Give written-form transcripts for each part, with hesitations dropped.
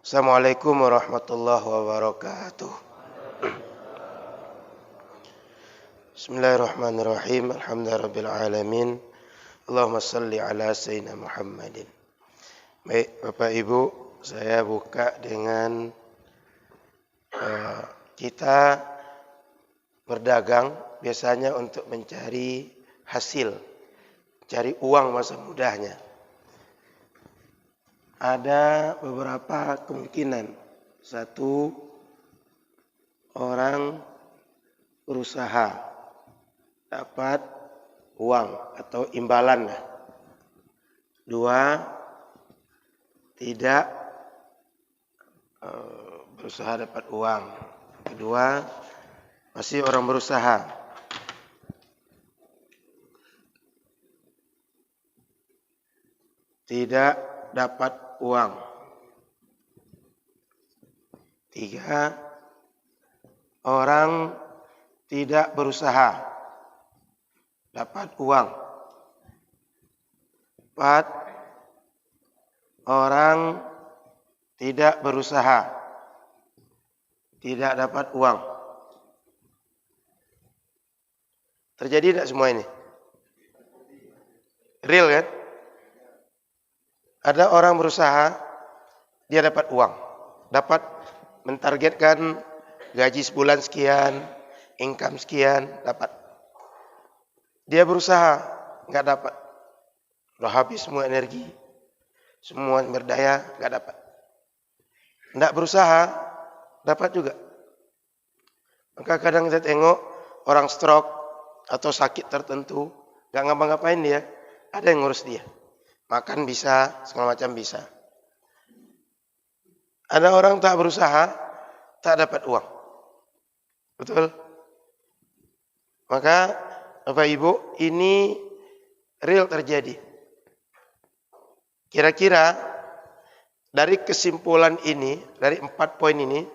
Assalamualaikum warahmatullahi wabarakatuh. Bismillahirrahmanirrahim. Alhamdulillahirabbil alamin. Allahumma shalli ala sayyidina Muhammadin. Baik, Bapak Ibu, saya buka dengan kita berdagang biasanya untuk mencari hasil, cari uang masa mudanya. Ada beberapa kemungkinan. Satu, orang berusaha dapat uang atau imbalan. Dua, tidak berusaha dapat uang. Kedua, masih orang berusaha. Tidak dapat uang. Tiga, orang tidak berusaha dapat uang. Empat, orang tidak berusaha tidak dapat uang. Terjadi tidak semua ini? Real kan? Ada orang berusaha, dia dapat uang. Dapat mentargetkan gaji sebulan sekian, income sekian, dapat. Dia berusaha, nggak dapat. Udah habis semua energi, semua berdaya, nggak dapat. Nggak berusaha, dapat juga. Maka kadang saya tengok orang stroke atau sakit tertentu, nggak ngapa-ngapain dia, ada yang ngurus dia. Makan bisa, segala macam bisa. Ada orang tak berusaha, tak dapat uang. Betul? Maka Bapak Ibu, ini real terjadi. Kira-kira dari kesimpulan ini, dari 4 poin ini,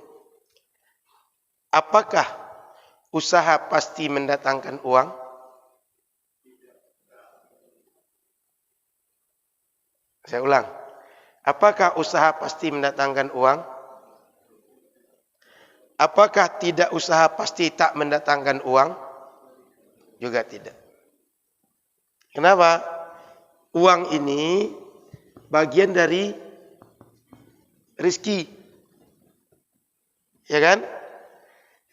apakah usaha pasti mendatangkan uang? Saya ulang. Apakah usaha pasti mendatangkan uang? Apakah tidak usaha pasti tak mendatangkan uang? Juga tidak. Kenapa? Uang ini bagian dari rezeki. Ya kan?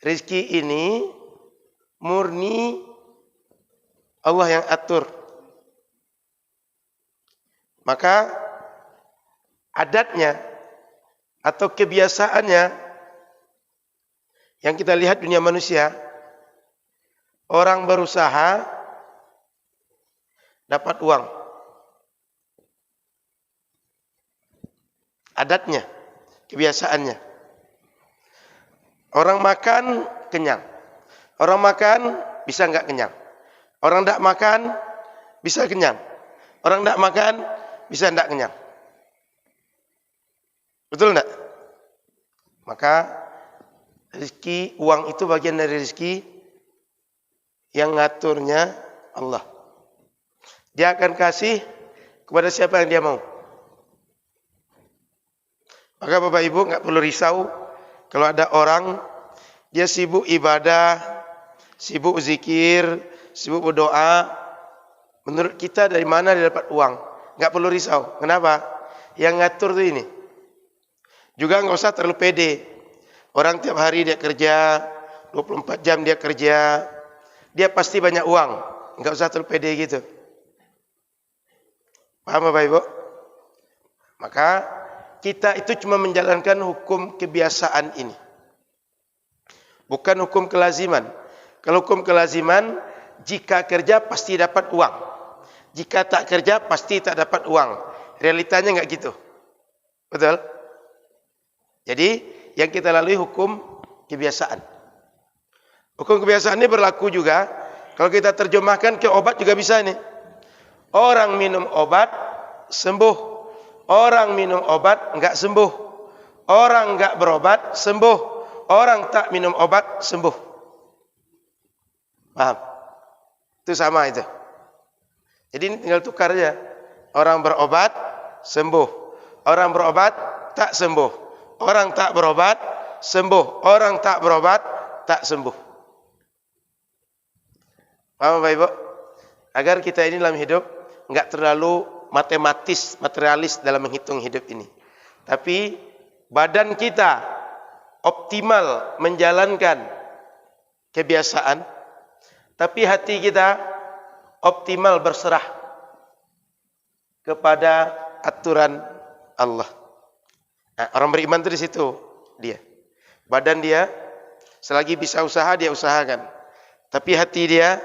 Rezeki ini murni Allah yang atur. Maka adatnya atau kebiasaannya yang kita lihat dunia manusia, orang berusaha dapat uang. Adatnya, kebiasaannya. Orang makan kenyang. Orang makan bisa enggak kenyang. Orang enggak makan bisa kenyang. Orang enggak makan bisa enggak kenyang. Betul enggak? Maka rezeki, uang itu bagian dari rezeki yang ngaturnya Allah. Dia akan kasih kepada siapa yang dia mau. Maka Bapak Ibu enggak perlu risau kalau ada orang dia sibuk ibadah, sibuk zikir, sibuk berdoa. Menurut kita dari mana dia dapat uang? Enggak perlu risau. Kenapa? Yang ngatur itu ini. Juga enggak usah terlalu pede. Orang tiap hari dia kerja, 24 jam dia kerja, dia pasti banyak uang. Enggak usah terlalu pede gitu. Paham Bapak Ibu? Maka kita itu cuma menjalankan hukum kebiasaan ini. Bukan hukum kelaziman. Kalau hukum kelaziman, jika kerja pasti dapat uang. Jika tak kerja pasti tak dapat uang. Realitanya enggak gitu. Betul? Jadi yang kita lalui hukum kebiasaan. Hukum kebiasaan ini berlaku juga kalau kita terjemahkan ke obat juga bisa nih. Orang minum obat sembuh. Orang minum obat enggak sembuh. Orang enggak berobat sembuh. Orang tak minum obat sembuh. Paham? Itu sama itu. Jadi ini tinggal tukar aja. Orang berobat sembuh. Orang berobat tak sembuh. orang tak berobat, sembuh. Orang tak berobat, tak sembuh. Paham Bapak Ibu? Agar kita ini dalam hidup enggak terlalu matematis, materialis dalam menghitung hidup ini. Tapi badan kita optimal menjalankan kebiasaan, tapi hati kita optimal berserah kepada aturan Allah. Nah, orang beriman itu di situ dia. Badan dia selagi bisa usaha dia usahakan. Tapi hati dia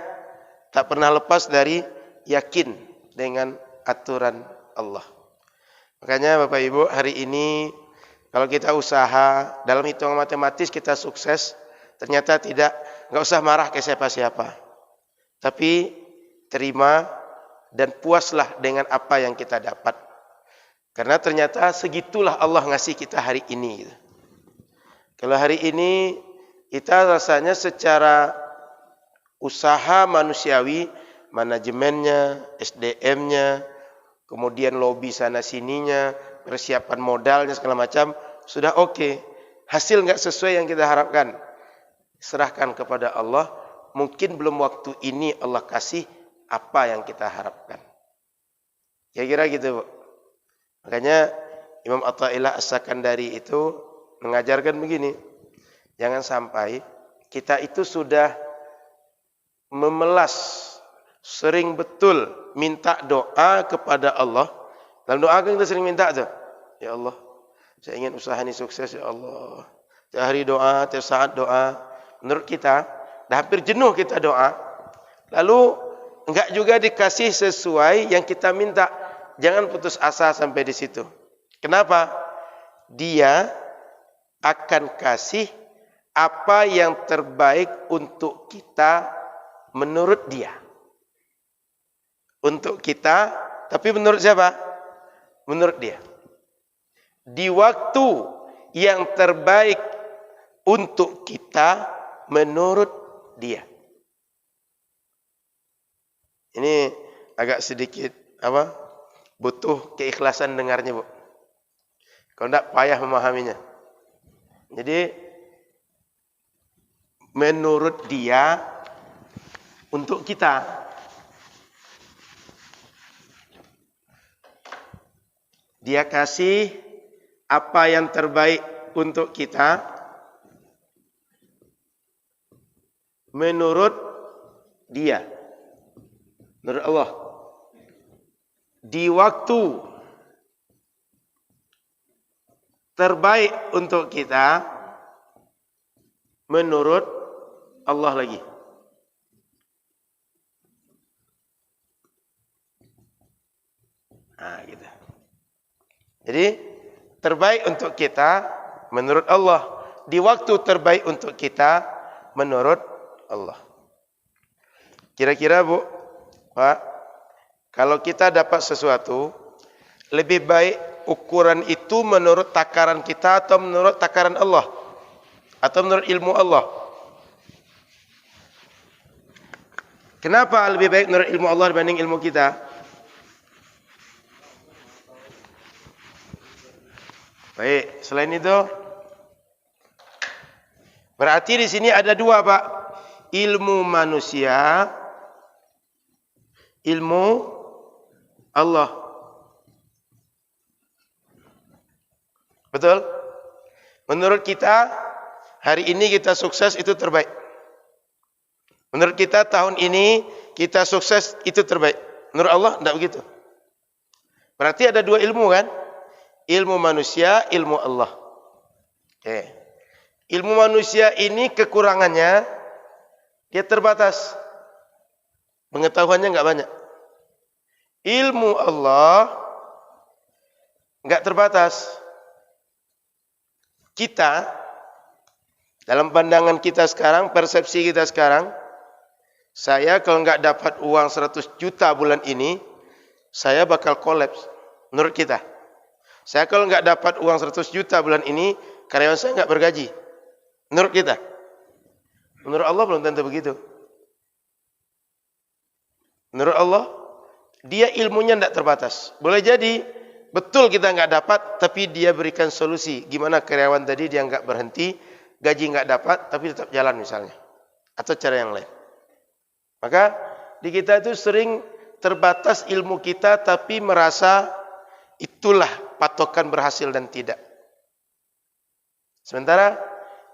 tak pernah lepas dari yakin dengan aturan Allah. Makanya Bapak Ibu, hari ini kalau kita usaha dalam hitungan matematis kita sukses, ternyata enggak usah marah ke siapa-siapa. Tapi terima dan puaslah dengan apa yang kita dapat. Karena ternyata segitulah Allah ngasih kita hari ini. Kalau hari ini kita rasanya secara usaha manusiawi, manajemennya, SDM-nya, kemudian lobby sana sininya, persiapan modalnya segala macam sudah oke. Hasil enggak sesuai yang kita harapkan, serahkan kepada Allah. Mungkin belum waktu ini Allah kasih apa yang kita harapkan. Kira-kira gitu, Bu. Makanya Imam Athaillah As-Sakandari itu mengajarkan begini. Jangan sampai kita itu sudah memelas, sering betul minta doa kepada Allah. Dalam doa kan kita sering minta tuh. Ya Allah, saya ingin usaha ini sukses ya Allah. Tiap hari doa, tiap saat doa. Menurut kita, dah hampir jenuh kita doa. Lalu enggak juga dikasih sesuai yang kita minta. Jangan putus asa sampai di situ. Kenapa? Dia akan kasih apa yang terbaik untuk kita menurut dia. Untuk kita, tapi menurut siapa? Menurut dia. Di waktu yang terbaik untuk kita menurut dia. Ini agak sedikit butuh keikhlasan dengarnya, Bu. Kalau enggak payah memahaminya. Jadi menurut dia untuk kita. Dia kasih apa yang terbaik untuk kita menurut dia. Menurut Allah. Di waktu terbaik untuk kita menurut Allah lagi. Nah, gitu. Jadi terbaik untuk kita menurut Allah, di waktu terbaik untuk kita menurut Allah. Kira-kira Bu, Pak, kalau kita dapat sesuatu, lebih baik ukuran itu menurut takaran kita atau menurut takaran Allah? Atau menurut ilmu Allah? Kenapa lebih baik menurut ilmu Allah dibanding ilmu kita? Baik, selain itu, berarti di sini ada dua, Pak. Ilmu manusia, ilmu Allah. Betul? Menurut kita, hari ini kita sukses itu terbaik. Menurut kita tahun ini kita sukses itu terbaik. Menurut Allah tidak begitu. Berarti ada dua ilmu kan? Ilmu manusia, ilmu Allah. Oke. Ilmu manusia ini kekurangannya dia terbatas. Pengetahuannya enggak banyak. Ilmu Allah enggak terbatas. Kita dalam pandangan kita sekarang, persepsi kita sekarang, saya kalau enggak dapat uang 100 juta bulan ini, saya bakal kolaps. Menurut kita. Saya kalau enggak dapat uang 100 juta bulan ini, karyawan saya enggak bergaji. Menurut kita. Menurut Allah belum tentu begitu. Menurut Allah, dia ilmunya tidak terbatas. Boleh jadi Betul kita nggak dapat, tapi dia berikan solusi. Gimana karyawan tadi dia nggak berhenti, gaji nggak dapat, tapi tetap jalan misalnya. Atau cara yang lain. Maka di kita itu sering terbatas ilmu kita, tapi merasa itulah patokan berhasil dan tidak. Sementara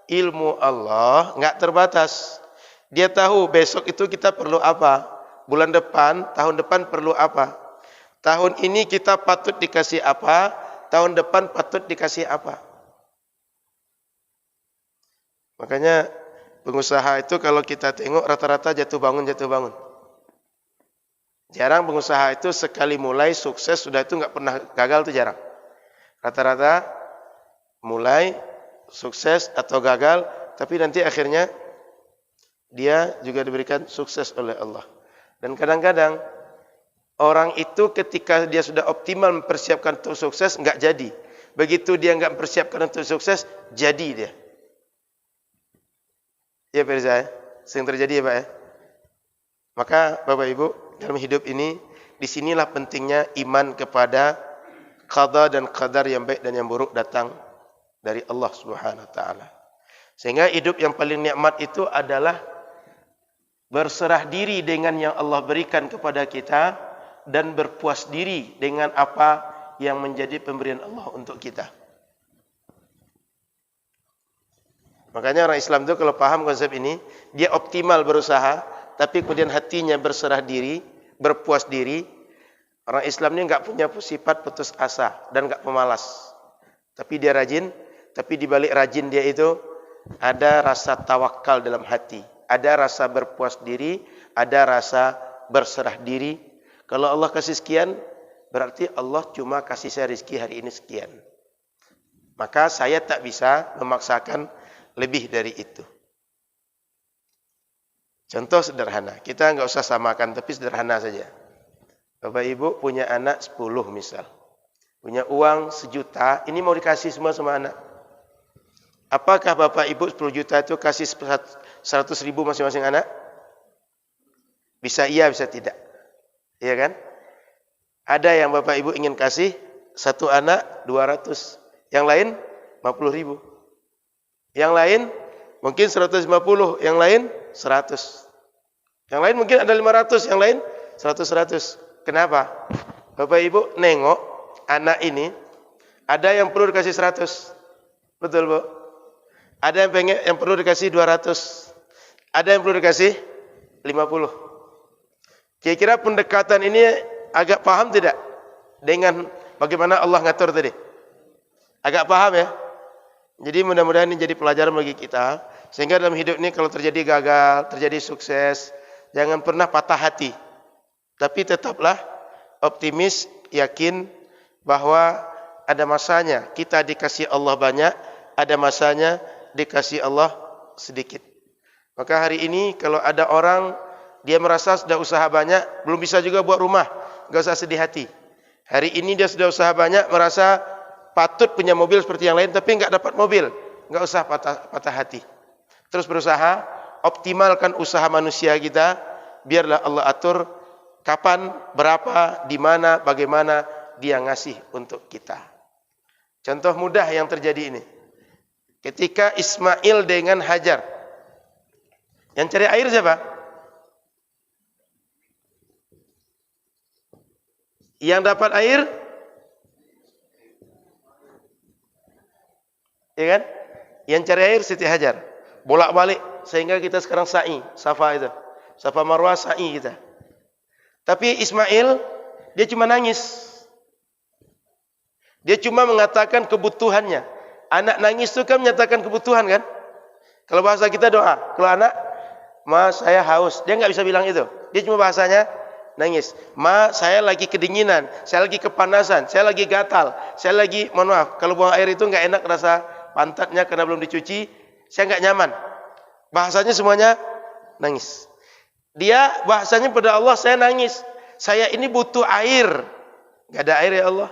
ilmu Allah nggak terbatas. Dia tahu besok itu kita perlu apa, bulan depan, tahun depan perlu apa. Tahun ini kita patut dikasih apa, tahun depan patut dikasih apa. Makanya pengusaha itu kalau kita tengok rata-rata jatuh bangun. Jarang pengusaha itu sekali mulai sukses sudah itu nggak pernah gagal, itu jarang. Rata-rata mulai sukses atau gagal, tapi nanti akhirnya dia juga diberikan sukses oleh Allah. Dan kadang-kadang orang itu ketika dia sudah optimal mempersiapkan untuk sukses, enggak jadi. Begitu dia enggak mempersiapkan untuk sukses, jadi dia. Ya Pak Riza, sering terjadi ya Pak ya. Maka Bapak Ibu, dalam hidup ini, disinilah pentingnya iman kepada qada dan qadar yang baik dan yang buruk datang dari Allah Subhanahu wa taala. Sehingga hidup yang paling nikmat itu adalah berserah diri dengan yang Allah berikan kepada kita dan berpuas diri dengan apa yang menjadi pemberian Allah untuk kita. Makanya orang Islam itu kalau paham konsep ini, dia optimal berusaha, tapi kemudian hatinya berserah diri, berpuas diri. Orang Islam ini enggak punya sifat putus asa dan enggak pemalas. Tapi dia rajin, tapi di balik rajin dia itu ada rasa tawakal dalam hati. Ada rasa berpuas diri, ada rasa berserah diri. Kalau Allah kasih sekian, berarti Allah cuma kasih saya rezeki hari ini sekian. Maka saya tak bisa memaksakan lebih dari itu. Contoh sederhana, kita enggak usah samakan, tapi sederhana saja. Bapak Ibu punya anak 10 misal. Punya uang 1 juta, ini mau dikasih semua sama anak. Apakah Bapak Ibu 10 juta itu kasih 100 ribu masing-masing anak? Bisa iya, bisa tidak. Iya kan? Ada yang Bapak Ibu ingin kasih satu anak 200, yang lain 50 ribu. Yang lain mungkin 150, yang lain 100. Yang lain mungkin ada 500, yang lain 100. Kenapa? Bapak Ibu nengok anak ini, ada yang perlu dikasih 100. Betul, Bu? Ada yang perlu dikasih 200. Ada yang perlu dikasih 50. Kira-kira pendekatan ini agak paham tidak dengan bagaimana Allah ngatur tadi? Agak paham ya? Jadi mudah-mudahan ini jadi pelajaran bagi kita. Sehingga dalam hidup ini kalau terjadi gagal, terjadi sukses, jangan pernah patah hati. Tapi tetaplah optimis, yakin bahwa ada masanya kita dikasih Allah banyak, ada masanya dikasih Allah sedikit. Maka hari ini kalau ada orang dia merasa sudah usaha banyak, belum bisa juga buat rumah, enggak usah sedih hati. Hari ini dia sudah usaha banyak, merasa patut punya mobil seperti yang lain, tapi enggak dapat mobil, enggak usah patah hati. Terus berusaha, optimalkan usaha manusia kita, biarlah Allah atur kapan, berapa, di mana, bagaimana dia ngasih untuk kita. Contoh mudah yang terjadi ini. Ketika Ismail dengan Hajar, yang cari air siapa? Yang dapat air, ya kan? Yang cari air Siti Hajar. Bolak-balik sehingga kita sekarang sa'i, Safa itu. Safa Marwah sa'i kita. Tapi Ismail dia cuma nangis. Dia cuma mengatakan kebutuhannya. Anak nangis itu kan menyatakan kebutuhan kan? Kalau bahasa kita doa. Kalau anak, ma saya haus. Dia enggak bisa bilang itu. Dia cuma bahasanya nangis. Ma saya lagi kedinginan. Saya lagi kepanasan. Saya lagi gatal. Saya lagi, mohon maaf. Kalau buang air itu enggak enak rasa pantatnya karena belum dicuci. Saya enggak nyaman. Bahasanya semuanya nangis. Dia bahasanya pada Allah, saya nangis. Saya ini butuh air. Enggak ada air ya Allah.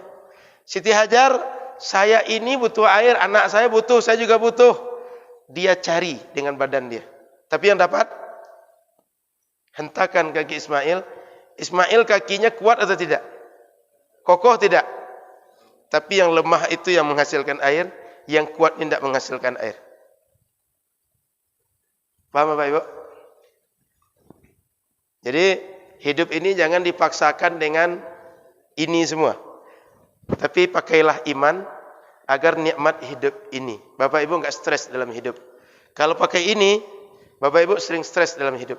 Siti Hajar, saya ini butuh air, anak saya butuh, saya juga butuh. Dia cari dengan badan dia. Tapi yang dapat, hentakan kaki Ismail. Ismail kakinya kuat atau tidak? Kokoh tidak? tapi yang lemah itu yang menghasilkan air, yang kuat tidak menghasilkan air. Paham Bapak Ibu? Jadi hidup ini jangan dipaksakan dengan ini semua. Tapi pakailah iman agar nikmat hidup ini. Bapak Ibu enggak stres dalam hidup. Kalau pakai ini, Bapak Ibu sering stres dalam hidup.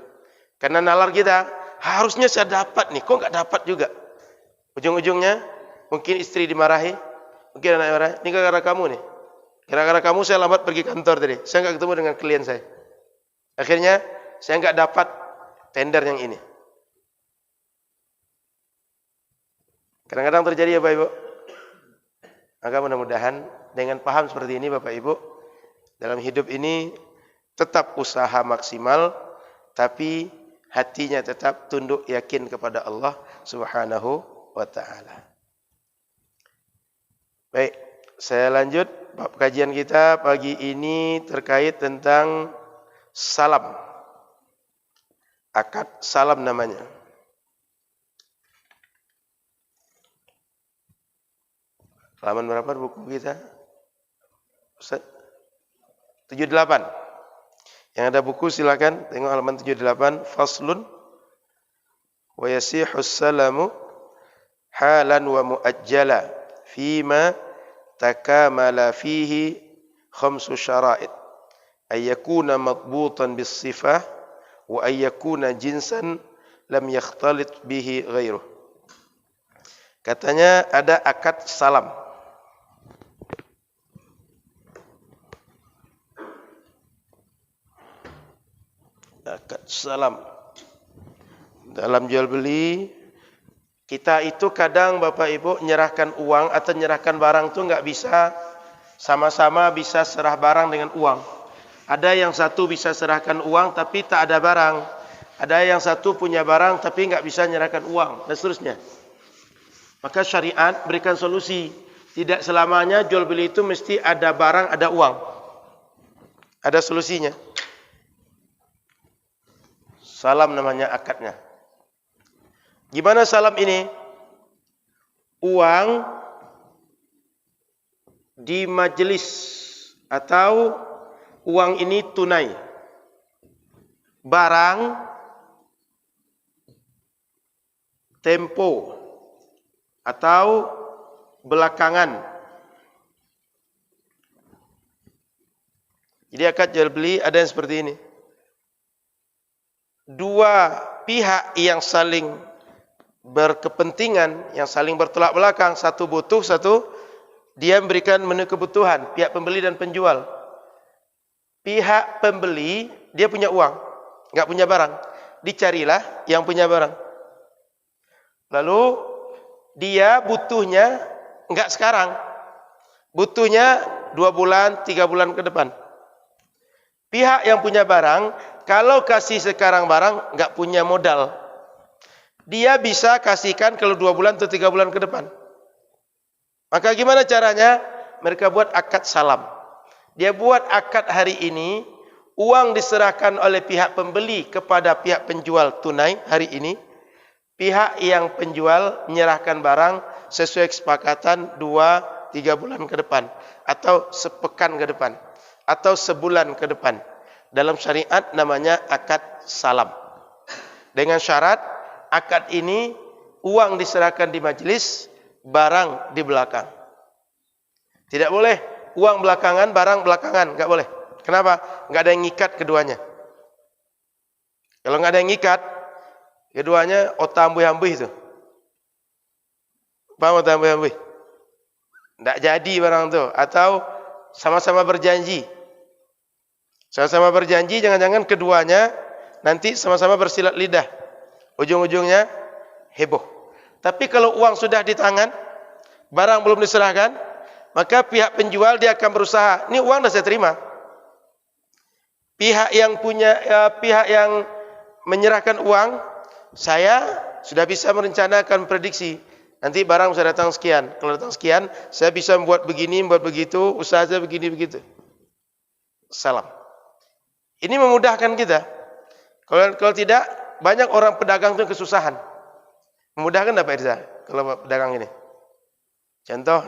Karena nalar kita, harusnya saya dapat nih, kok enggak dapat juga. Ujung-ujungnya mungkin istri dimarahi, mungkin anak marah. Ini gara-gara kamu nih. Gara-gara kamu saya lambat pergi kantor tadi. Saya enggak ketemu dengan klien saya. Akhirnya saya enggak dapat tender yang ini. Kadang-kadang terjadi ya Bapak Ibu. Maka mudah-mudahan dengan paham seperti ini Bapak Ibu, dalam hidup ini tetap usaha maksimal, tapi hatinya tetap tunduk yakin kepada Allah Subhanahu wa ta'ala. Baik, saya lanjut. Bab kajian kita pagi ini terkait tentang salam. Akad salam namanya. Halaman berapa buku kita? Ustaz? 78. Yang ada buku silakan tengok halaman 78. Faslun wa yasihu salamu halan wa muajjala fima takamala fihi khamsu syara'id ay yakuna madbutan bis sifah wa ay yakuna jinsan lam yakhtalit bihi ghairuh. Katanya ada akad salam. Akad salam. Dalam jual beli, kita itu kadang Bapak Ibu menyerahkan uang atau menyerahkan barang itu enggak bisa sama-sama bisa serah barang dengan uang. Ada yang satu bisa serahkan uang tapi tak ada barang. Ada yang satu punya barang tapi enggak bisa menyerahkan uang dan seterusnya. Maka syariat berikan solusi. Tidak selamanya jual beli itu mesti ada barang, ada uang. Ada solusinya. Salam namanya akadnya. Gimana salam ini? Uang di majelis atau uang ini tunai. Barang tempo atau belakangan. Jadi akad jual beli ada yang seperti ini. Dua pihak yang saling berkepentingan, yang saling bertolak belakang, satu butuh, satu dia memberikan menu kebutuhan, pihak pembeli dan penjual. Pihak pembeli dia punya uang, enggak punya barang. Dicarilah yang punya barang. Lalu dia butuhnya enggak sekarang. Butuhnya 2 bulan, 3 bulan ke depan. Pihak yang punya barang, kalau kasih sekarang barang, enggak punya modal. Dia bisa kasihkan kalau 2 bulan atau 3 bulan ke depan. Maka gimana caranya? Mereka buat akad salam. Dia buat akad hari ini, uang diserahkan oleh pihak pembeli kepada pihak penjual tunai hari ini. Pihak yang penjual menyerahkan barang sesuai kesepakatan 2-3 bulan ke depan. Atau sepekan ke depan. Atau sebulan ke depan. Dalam syariat namanya akad salam. Dengan syarat, akad ini uang diserahkan di majelis, barang di belakang. Tidak boleh uang belakangan, barang belakangan. Enggak boleh. Kenapa? Enggak ada yang ngikat keduanya. Kalau enggak ada yang ngikat, keduanya otak ambuh-ambuh itu. Paham otak ambuh-ambuh? Enggak jadi barang itu. Atau sama-sama berjanji. Sama-sama berjanji, jangan-jangan keduanya nanti sama-sama bersilat lidah. Ujung-ujungnya heboh. Tapi kalau uang sudah di tangan, barang belum diserahkan, maka pihak penjual dia akan berusaha, ini uang dah saya terima. Pihak yang menyerahkan uang, saya sudah bisa merencanakan prediksi. Nanti barang bisa datang sekian. Kalau datang sekian, saya bisa membuat begini, membuat begitu, usaha saya begini begitu. Salam. Ini memudahkan kita. Kalau tidak, banyak orang pedagang itu kesusahan. Memudahkan tak Pak Irza kalau pedagang ini? Contoh,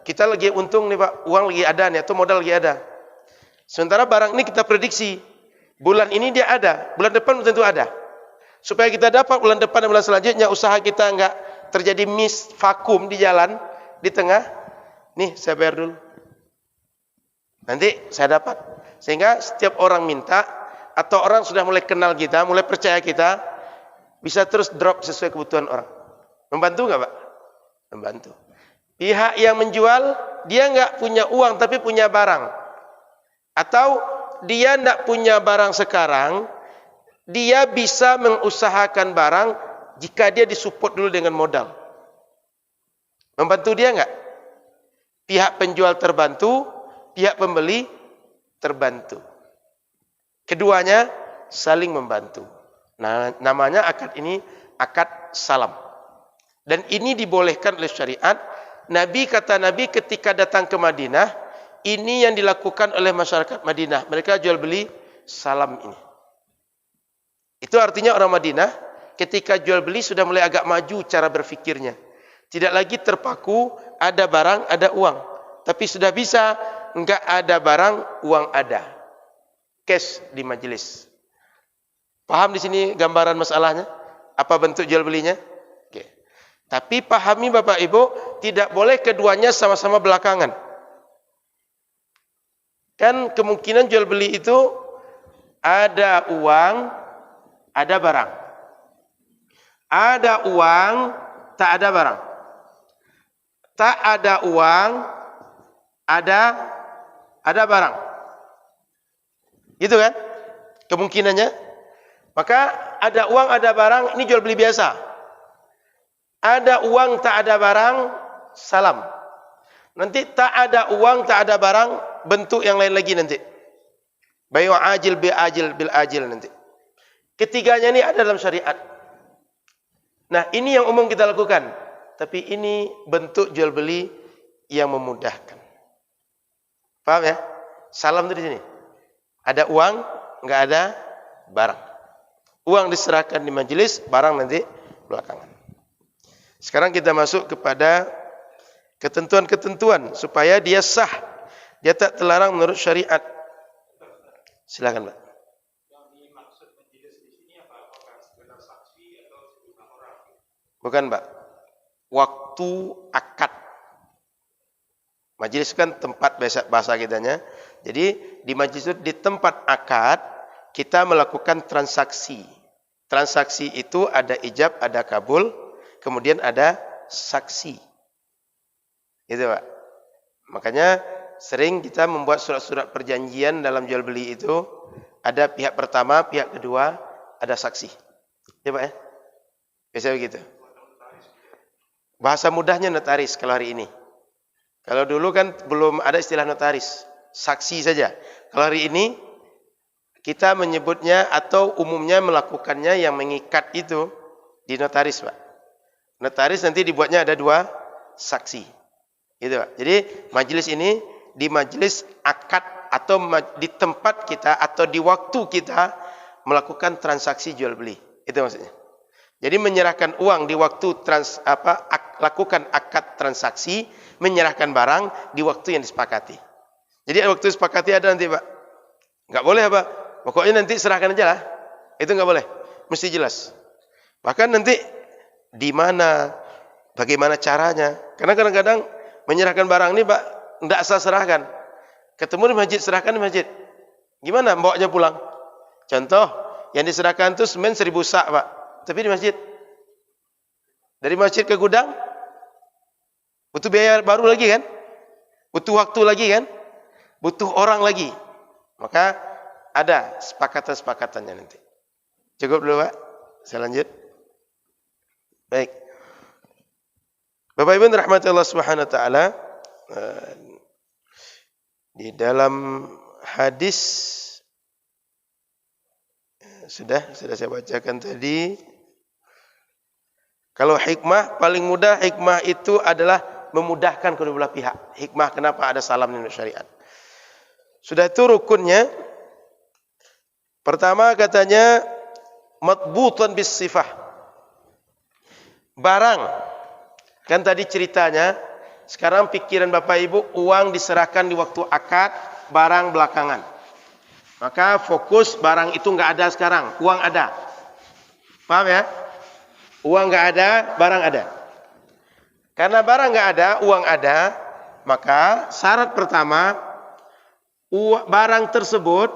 kita lagi untung nih Pak, uang lagi ada nih, atau modal lagi ada. Sementara barang ini kita prediksi, bulan ini dia ada, bulan depan tentu ada. Supaya kita dapat bulan depan dan bulan selanjutnya, usaha kita enggak terjadi miss vakum di jalan, di tengah. Nih, saya bayar dulu. Nanti saya dapat. Sehingga setiap orang minta, atau orang sudah mulai kenal kita, mulai percaya kita, bisa terus drop sesuai kebutuhan orang. Membantu enggak Pak? Membantu. Pihak yang menjual, dia enggak punya uang tapi punya barang. Atau dia enggak punya barang sekarang, dia bisa mengusahakan barang jika dia disupport dulu dengan modal. Membantu dia enggak? Pihak penjual terbantu, pihak pembeli terbantu. Keduanya saling membantu. Nah, namanya akad ini akad salam. Dan ini dibolehkan oleh syariat. Kata Nabi ketika datang ke Madinah, ini yang dilakukan oleh masyarakat Madinah. Mereka jual beli salam ini. Itu artinya orang Madinah ketika jual beli sudah mulai agak maju cara berfikirnya. Tidak lagi terpaku ada barang, ada uang. Tapi sudah bisa enggak ada barang, uang ada. Cash di majelis. Paham di sini gambaran masalahnya? Apa bentuk jual belinya? Oke. Tapi pahami Bapak Ibu, tidak boleh keduanya sama-sama belakangan. Kan kemungkinan jual beli itu ada uang, ada barang. Ada uang, tak ada barang. Tak ada uang, ada barang. Gitu kan? Kemungkinannya. Maka ada uang, ada barang, ini jual beli biasa. Ada uang, tak ada barang, salam. Nanti tak ada uang, tak ada barang, bentuk yang lain lagi nanti. Bayu ajil bil ajil nanti. Ketiganya ini ada dalam syariat. Nah, ini yang umum kita lakukan. Tapi ini bentuk jual beli yang memudahkan. Paham ya? Salam itu di sini. Ada uang, enggak ada barang. Uang diserahkan di majelis, barang nanti belakangan. Sekarang kita masuk kepada ketentuan-ketentuan supaya dia sah. Dia tak terlarang menurut syariat. Silakan, Pak. Yang dimaksud majelis di sini apa? Apakah sekedar saksi atau sejumlah orang? Bukan, Pak. Waktu akad. Majelis kan tempat bahasa kitanya. Jadi di majelis itu di tempat akad kita melakukan transaksi. Transaksi itu ada ijab, ada kabul, kemudian ada saksi. Gitu Pak. Makanya sering kita membuat surat-surat perjanjian dalam jual beli itu ada pihak pertama, pihak kedua, ada saksi. Ya Pak ya? Biasa begitu. Bahasa mudahnya notaris kalau hari ini. Kalau dulu kan belum ada istilah notaris, saksi saja. Kalau hari ini kita menyebutnya atau umumnya melakukannya yang mengikat itu di notaris, Pak. Notaris nanti dibuatnya ada 2 saksi. Gitu, Pak. Jadi majelis ini di majelis akad atau di tempat kita atau di waktu kita melakukan transaksi jual beli. Itu maksudnya. Jadi menyerahkan uang di waktu lakukan akad transaksi, menyerahkan barang di waktu yang disepakati. Jadi waktu disepakati ada nanti, Pak. Enggak boleh, Pak. Pokoknya nanti serahkan aja lah. Itu enggak boleh. Mesti jelas. Bahkan nanti di mana, bagaimana caranya. Karena kadang-kadang menyerahkan barang ini, Pak, enggak asal serahkan. Ketemu di masjid, serahkan di masjid. Gimana bawanya pulang? Contoh, yang diserahkan itu semen 1000 sak, Pak. Tapi di masjid. Dari masjid ke gudang, butuh biaya baru lagi kan? Butuh waktu lagi kan? Butuh orang lagi. Maka ada sepakatan-sepakatannya nanti. Cukup dulu Pak. Saya lanjut. Baik. Bapak Ibu rahmati Allah Subhanahu wa taala, di dalam hadis sudah saya bacakan tadi. Kalau hikmah paling mudah, hikmah itu adalah memudahkan kedua belah pihak. Hikmah kenapa ada salam di syariat. Sudah itu rukunnya. Pertama katanya matbutan bis sifah. Barang. Kan tadi ceritanya Sekarang pikiran Bapak Ibu, uang diserahkan di waktu akad, barang belakangan. Maka fokus barang itu nggak ada sekarang, uang ada. Paham ya? Uang nggak ada, barang ada. Karena barang nggak ada, uang ada, maka syarat pertama, barang tersebut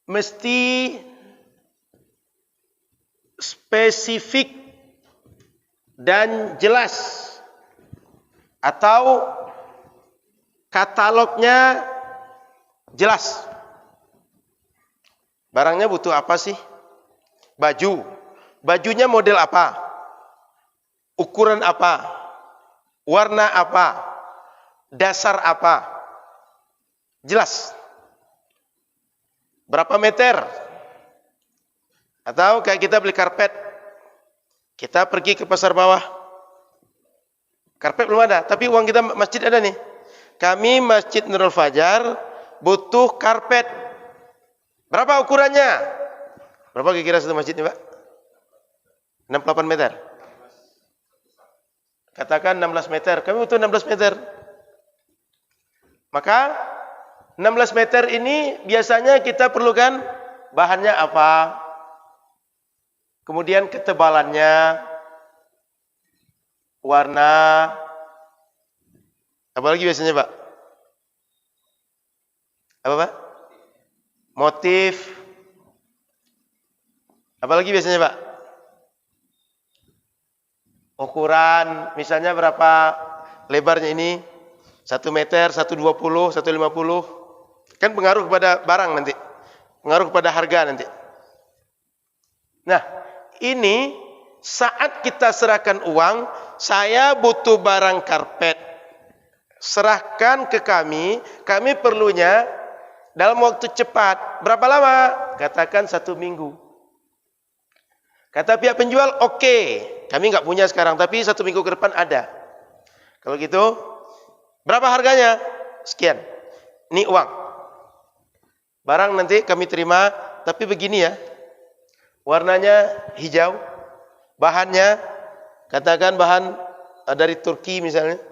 mesti spesifik dan jelas, atau katalognya jelas. Barangnya butuh apa sih? Baju. Bajunya model apa? Ukuran apa? Warna apa? Dasar apa? Jelas. Berapa meter? Atau kayak kita beli karpet, kita pergi ke pasar bawah, karpet belum ada, tapi uang kita masjid ada nih. Kami Masjid Nurul Fajar butuh karpet. Berapa ukurannya? Berapa kira-kira satu masjid ini, Pak? 68 meter. Katakan 16 meter. Kami butuh 16 meter. Maka 16 meter ini biasanya kita perlukan bahannya apa? Kemudian ketebalannya, warna, apalagi biasanya, Pak? Apa, Pak? Motif. Apalagi biasanya, Pak? Ukuran, misalnya berapa lebarnya ini? 1 meter, 120, 150. Kan pengaruh kepada barang nanti. Pengaruh kepada harga nanti. Nah, ini saat kita serahkan uang, saya butuh barang karpet. Serahkan ke kami perlunya dalam waktu cepat. Berapa lama? Katakan 1 minggu. Kata pihak penjual, oke, kami nggak punya sekarang, tapi 1 minggu ke depan ada. Kalau gitu, berapa harganya? Sekian. Ini uang. Barang nanti kami terima, tapi begini ya. Warnanya hijau, bahannya katakan bahan dari Turki misalnya.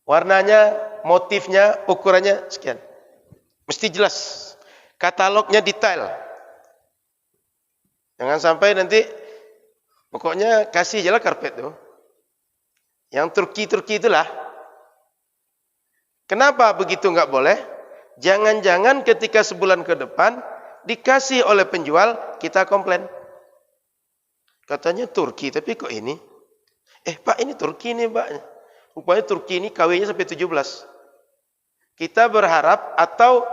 Warnanya, motifnya, ukurannya sekian. Mesti jelas. Katalognya detail. Jangan sampai nanti pokoknya kasih aja lah karpet tuh. Yang Turki itulah. Kenapa begitu nggak boleh? Jangan-jangan ketika sebulan ke depan dikasih oleh penjual, kita komplain. Katanya Turki, tapi kok ini? Pak, ini Turki nih, Pak. Rupanya Turki ini KW-nya sampai 17. Kita berharap, atau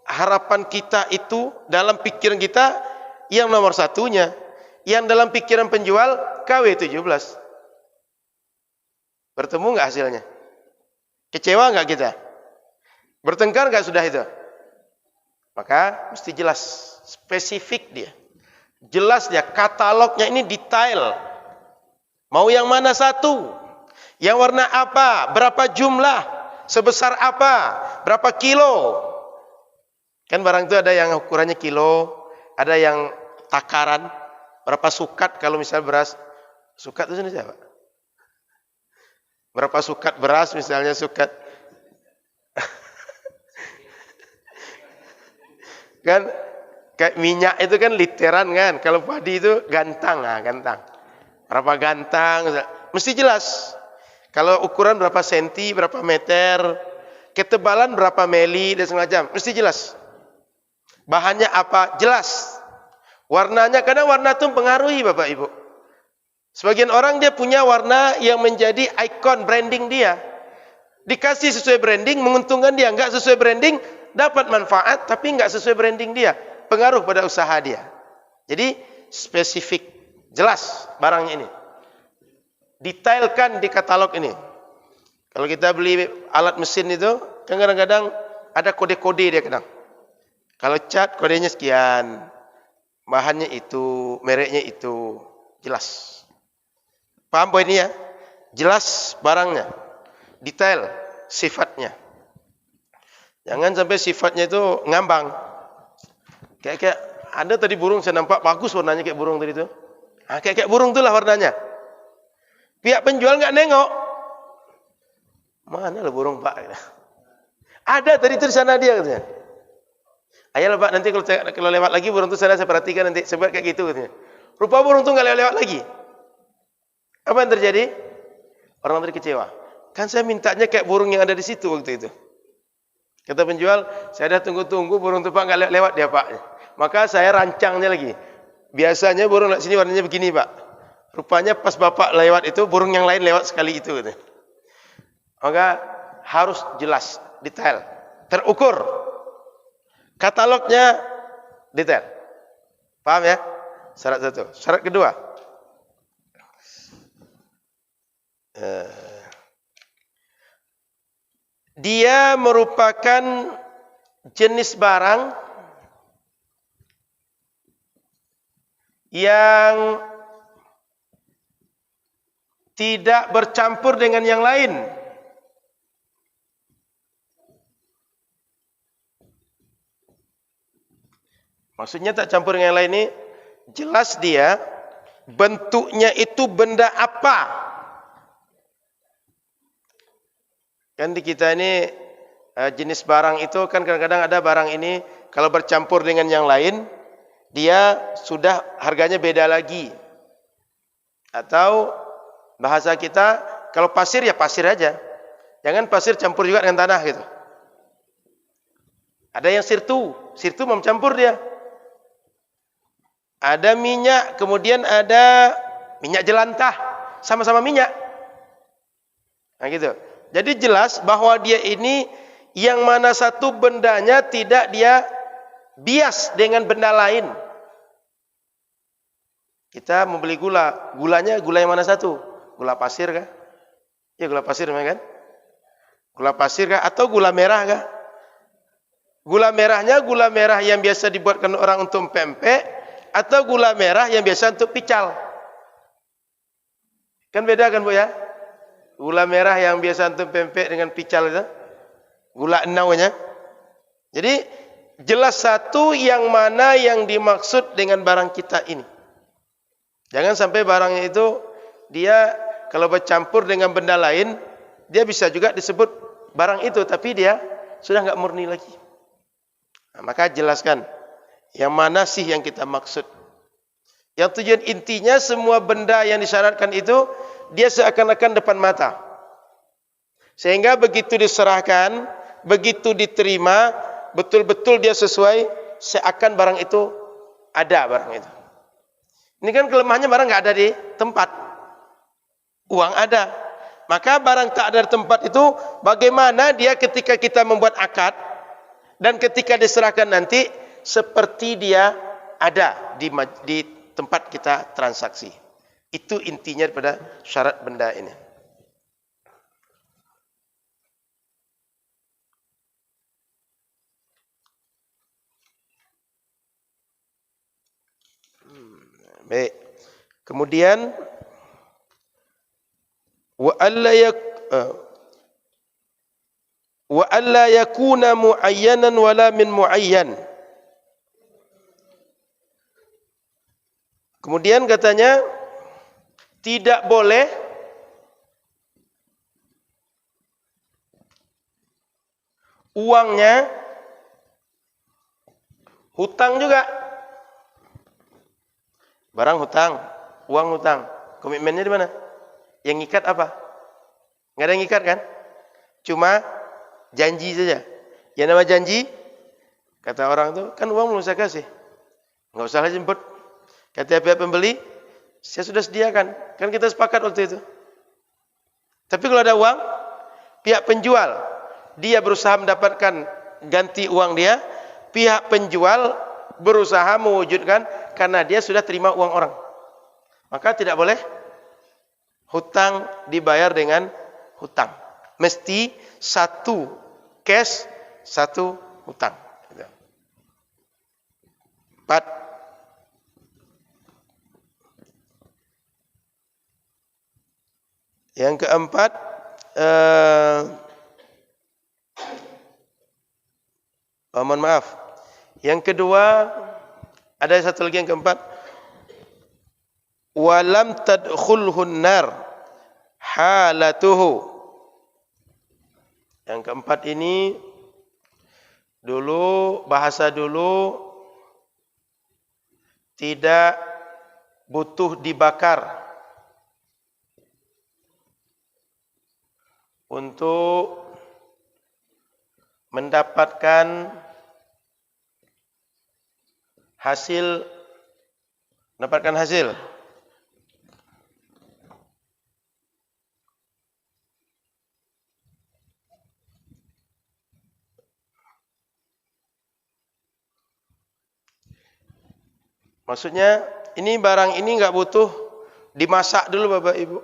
harapan kita itu dalam pikiran kita yang nomor satunya, yang dalam pikiran penjual KW 17. Bertemu nggak hasilnya? Kecewa nggak kita? Bertengkar nggak sudah itu? Maka mesti jelas, spesifik dia. Jelas dia, katalognya ini detail. Mau yang mana satu? Yang warna apa? Berapa jumlah? Sebesar apa? Berapa kilo? Kan barang itu ada yang ukurannya kilo, ada yang takaran, berapa sukat kalau misalnya beras. Sukat itu sendiri apa? Berapa sukat beras misalnya sukat. Kan kayak minyak itu kan literan kan. Kalau padi itu gantang, gantang. Berapa gantang? Mesti jelas. Kalau ukuran berapa senti, berapa meter, ketebalan berapa mili dan semacam, mesti jelas. Bahannya apa? Jelas. Warnanya, kadang warna itu mempengaruhi Bapak Ibu. Sebagian orang dia punya warna yang menjadi ikon branding dia. Dikasih sesuai branding, menguntungkan dia. Enggak sesuai branding, dapat manfaat, tapi enggak sesuai branding dia. Pengaruh pada usaha dia. Jadi spesifik, jelas barangnya ini. Detailkan di katalog ini. Kalau kita beli alat mesin itu, kan kadang-kadang ada kode-kode dia kadang. Kalau cat kodenya sekian, bahannya itu, mereknya itu, jelas. Paham poin ini ya? Jelas barangnya, detail sifatnya. Jangan sampai sifatnya itu ngambang. Kayak ada tadi burung saya nampak bagus warnanya kayak burung tadi itu. Kayak burung itulah warnanya. Pihak penjual nggak nengok, Mana lah burung Pak? Ada tadi itu di sana dia katanya. Ayolah Pak, nanti kalau lewat lagi burung itu saya perhatikan nanti sebab kayak gitu katanya. Rupa burung itu nggak lewat lagi. Apa yang terjadi? Orang tadi kecewa. Kan saya mintanya kayak burung yang ada di situ waktu itu. Kata penjual, saya dah tunggu-tunggu burung itu Pak nggak lewat dia Pak. Maka saya rancangnya lagi. Biasanya burung lewat sini warnanya begini Pak. Rupanya pas Bapak lewat itu burung yang lain lewat sekali itu katanya. Maka harus jelas, detail, terukur. Katalognya detail. Paham ya? Syarat satu. Syarat kedua. Dia merupakan jenis barang yang tidak bercampur dengan yang lain. Maksudnya tak campur dengan yang lain ini, jelas dia bentuknya itu benda apa. Kan di kita ini jenis barang itu kan kadang-kadang ada barang ini kalau bercampur dengan yang lain, dia sudah harganya beda lagi. Atau bahasa kita, kalau pasir ya pasir aja. Jangan pasir campur juga dengan tanah gitu. Ada yang sirtu mau campur dia. Ada minyak, kemudian ada minyak jelantah, sama-sama minyak. Nah gitu. Jadi jelas bahwa dia ini yang mana satu bendanya tidak dia bias dengan benda lain. Kita membeli gula, gulanya gula yang mana satu? Gula pasir kah? Ya gula pasir kan? Gula pasir kah? Atau gula merah kah? Gula merahnya gula merah yang biasa dibuatkan orang untuk pempek, atau gula merah yang biasa untuk pical. Kan beda kan Bu ya? Gula merah yang biasa untuk pempek dengan pical itu. Gula enaunya. Jadi jelas satu yang mana yang dimaksud dengan barang kita ini. Jangan sampai barangnya itu dia kalau bercampur dengan benda lain, dia bisa juga disebut barang itu, tapi dia sudah enggak murni lagi. Nah, maka jelaskan yang mana sih yang kita maksud. Yang tujuan intinya semua benda yang disyaratkan itu dia seakan-akan depan mata. Sehingga begitu diserahkan, begitu diterima, betul-betul dia sesuai, seakan barang itu ada barang itu. Ini kan kelemahannya barang nggak ada di tempat. Uang ada. Maka barang tak ada di tempat itu bagaimana dia ketika kita membuat akad dan ketika diserahkan nanti seperti dia ada di tempat kita transaksi. Itu intinya pada syarat benda ini. Baik. Kemudian wa alla yakuna muayyanan wala min muayyan. Kemudian katanya tidak boleh uangnya hutang juga. Barang hutang, uang hutang. Komitmennya di mana? Yang ngikat apa? Enggak ada yang ngikat kan? Cuma janji saja. Yang nama janji, kata orang itu, kan uang belum saya kasih. Enggak usah lah jemput. Kata pihak pembeli, saya sudah sediakan. Kan kita sepakat waktu itu. Tapi kalau ada uang, pihak penjual, dia berusaha mendapatkan ganti uang dia. Pihak penjual berusaha mewujudkan karena dia sudah terima uang orang. Maka tidak boleh hutang dibayar dengan hutang. Mesti satu cash, satu hutang. 4. Yang keempat, mohon maaf. Yang kedua, ada satu lagi yang keempat. Walam tadkhulhun nar halatuhu. Yang keempat ini bahasa dulu tidak butuh dibakar untuk mendapatkan hasil. Maksudnya ini barang ini nggak butuh dimasak dulu Bapak Ibu.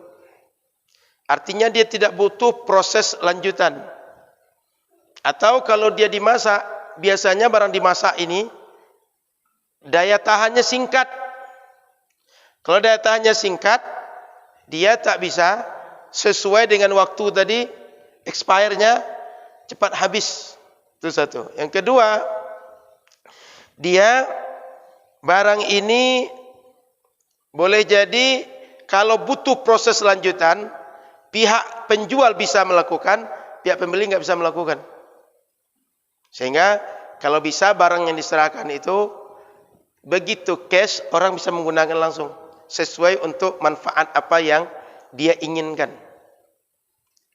Artinya dia tidak butuh proses lanjutan. Atau kalau dia dimasak, biasanya barang dimasak ini daya tahannya singkat. Kalau daya tahannya singkat, dia tak bisa sesuai dengan waktu tadi, expire-nya cepat habis. Itu satu. Yang kedua, dia barang ini boleh jadi kalau butuh proses lanjutan, pihak penjual bisa melakukan, pihak pembeli nggak bisa melakukan. Sehingga kalau bisa barang yang diserahkan itu begitu cash, orang bisa menggunakan langsung sesuai untuk manfaat apa yang dia inginkan.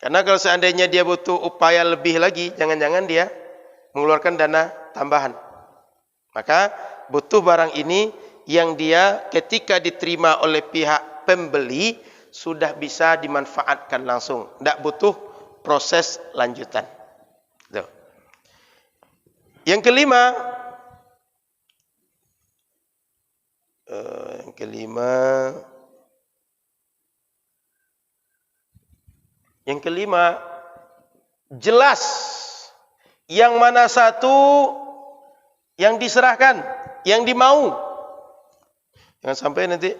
Karena kalau seandainya dia butuh upaya lebih lagi, jangan-jangan dia mengeluarkan dana tambahan. Maka butuh barang ini yang dia ketika diterima oleh pihak pembeli sudah bisa dimanfaatkan langsung, tidak butuh proses lanjutan. Tuh. Yang kelima, jelas yang mana satu yang diserahkan, yang dimau. Jangan sampai nanti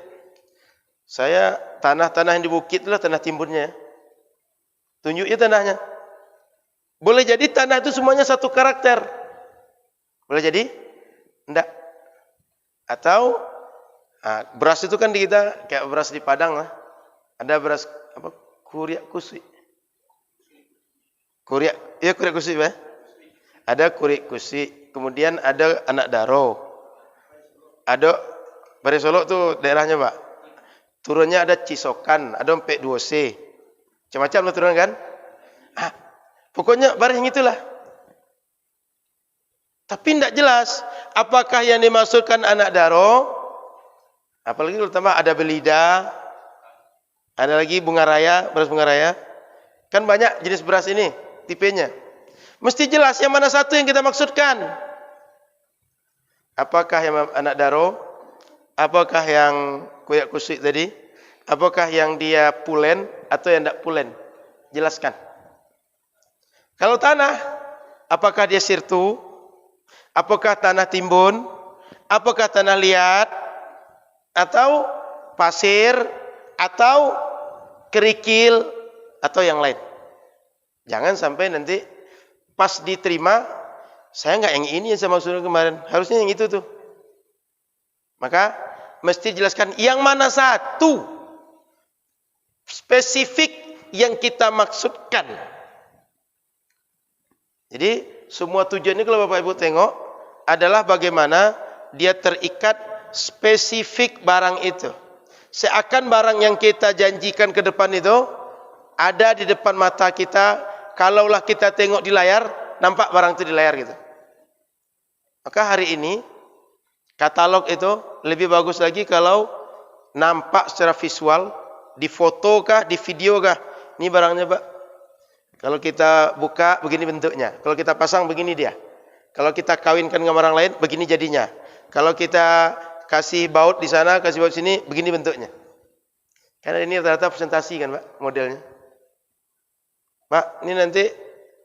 saya tanah-tanah yang di bukit lah tanah timbunnya. Tunjuknya tanahnya. Boleh jadi tanah itu semuanya satu karakter. Boleh jadi? Enggak. Atau beras itu kan di kita kayak beras di Padang lah. Ada beras apa? Kuriak kusui. Kuriak kusui, Pak. Ada kuriak kusui. Kemudian ada anak daro. Ada Bare Solo tuh daerahnya, Pak. Turunnya ada Cisokan, ada Empek 2C. Macam-macam lah turun kan? Pokoknya baris yang itulah. Tapi tidak jelas apakah yang dimaksudkan anak daro, apalagi kalau tambah ada belida, ada lagi bunga raya, beras bunga raya. Kan banyak jenis beras ini, tipenya. Mesti jelas yang mana satu yang kita maksudkan. Apakah yang anak daro? Apakah yang kuyak kusik tadi? Apakah yang dia pulen atau yang tidak pulen? Jelaskan. Kalau tanah, apakah dia sirtu? Apakah tanah timbun? Apakah tanah liat? Atau pasir? Atau kerikil? Atau yang lain? Jangan sampai nanti pas diterima, saya enggak yang ini yang saya maksudkan kemarin. Harusnya yang itu tuh. Maka mesti jelaskan yang mana satu spesifik yang kita maksudkan. Jadi semua tujuan ini kalau Bapak Ibu tengok adalah bagaimana dia terikat spesifik barang itu. Seakan barang yang kita janjikan ke depan itu ada di depan mata kita. Kalaulah kita tengok di layar, nampak barang itu di layar gitu. Maka hari ini katalog itu lebih bagus lagi kalau nampak secara visual, di foto kah, di video kah. Ini barangnya, Pak. Kalau kita buka, begini bentuknya. Kalau kita pasang, begini dia. Kalau kita kawinkan dengan orang lain, begini jadinya. Kalau kita kasih baut di sana, kasih baut sini, begini bentuknya. Karena ini rata-rata presentasi kan, Pak, modelnya. Pak, ini nanti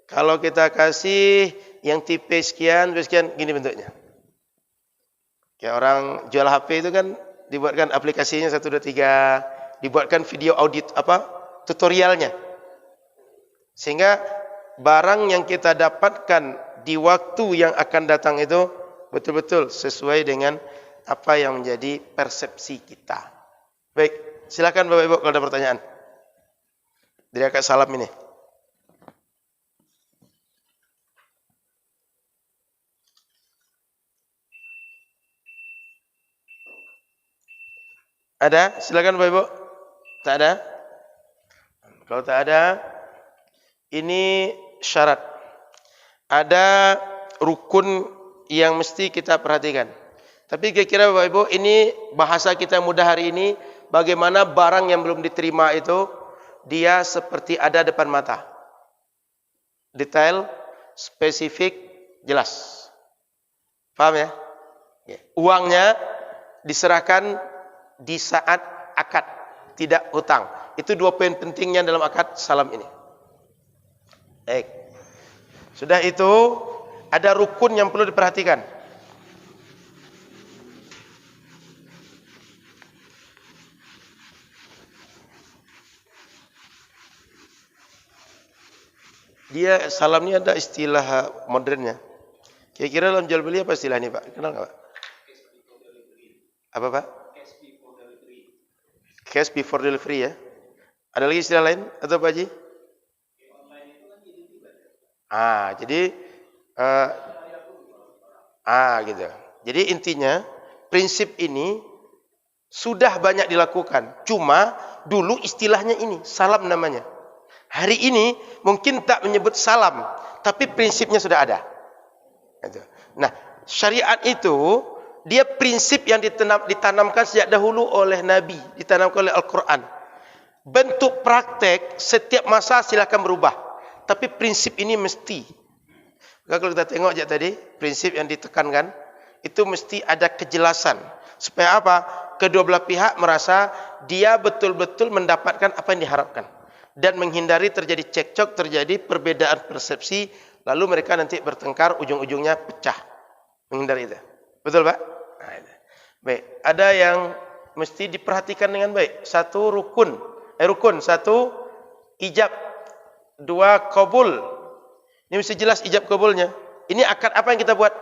kalau kita kasih yang tipe sekian, gini bentuknya. Kayak orang jual HP itu kan dibuatkan aplikasinya 1, 2, 3, dibuatkan video audit tutorialnya. Sehingga barang yang kita dapatkan di waktu yang akan datang itu betul-betul sesuai dengan apa yang menjadi persepsi kita. Baik, silakan Bapak Ibu kalau ada pertanyaan. Dari Kak Salam ini. Ada? Silakan Bapak Ibu. Tak ada? Kalau tak ada, ini syarat. Ada rukun yang mesti kita perhatikan. Tapi kira-kira Bapak Ibu, ini bahasa kita mudah hari ini, bagaimana barang yang belum diterima itu, dia seperti ada depan mata. Detail, spesifik, jelas. Paham ya? Uangnya diserahkan di saat akad, tidak hutang. Itu dua poin pentingnya dalam akad salam ini. Baik. Sudah itu, ada rukun yang perlu diperhatikan. Dia salam ini ada istilah modernnya. Kira-kira dalam jual beli apa istilah ini Pak? Kenal nggak Pak? Apa Pak? Cash before delivery ya. Ada lagi istilah lain atau Pak Haji? Jadi gitu. Jadi intinya prinsip ini sudah banyak dilakukan. Cuma dulu istilahnya ini salam namanya. Hari ini mungkin tak menyebut salam, tapi prinsipnya sudah ada. Nah, syariat itu dia prinsip yang ditanamkan sejak dahulu oleh Nabi, ditanamkan oleh Al-Quran. Bentuk praktek setiap masa silakan berubah, tapi prinsip ini mesti. Kalau kita tengok aja tadi, prinsip yang ditekankan itu mesti ada kejelasan. Supaya apa? Kedua belah pihak merasa dia betul-betul mendapatkan apa yang diharapkan dan menghindari terjadi cekcok, terjadi perbedaan persepsi, lalu mereka nanti bertengkar, ujung-ujungnya pecah. Menghindari itu. Betul Pak? Baik, ada yang mesti diperhatikan dengan baik. Satu rukun, satu ijab, dua qabul. Ini mesti jelas ijab qabulnya. Ini akad apa yang kita buat?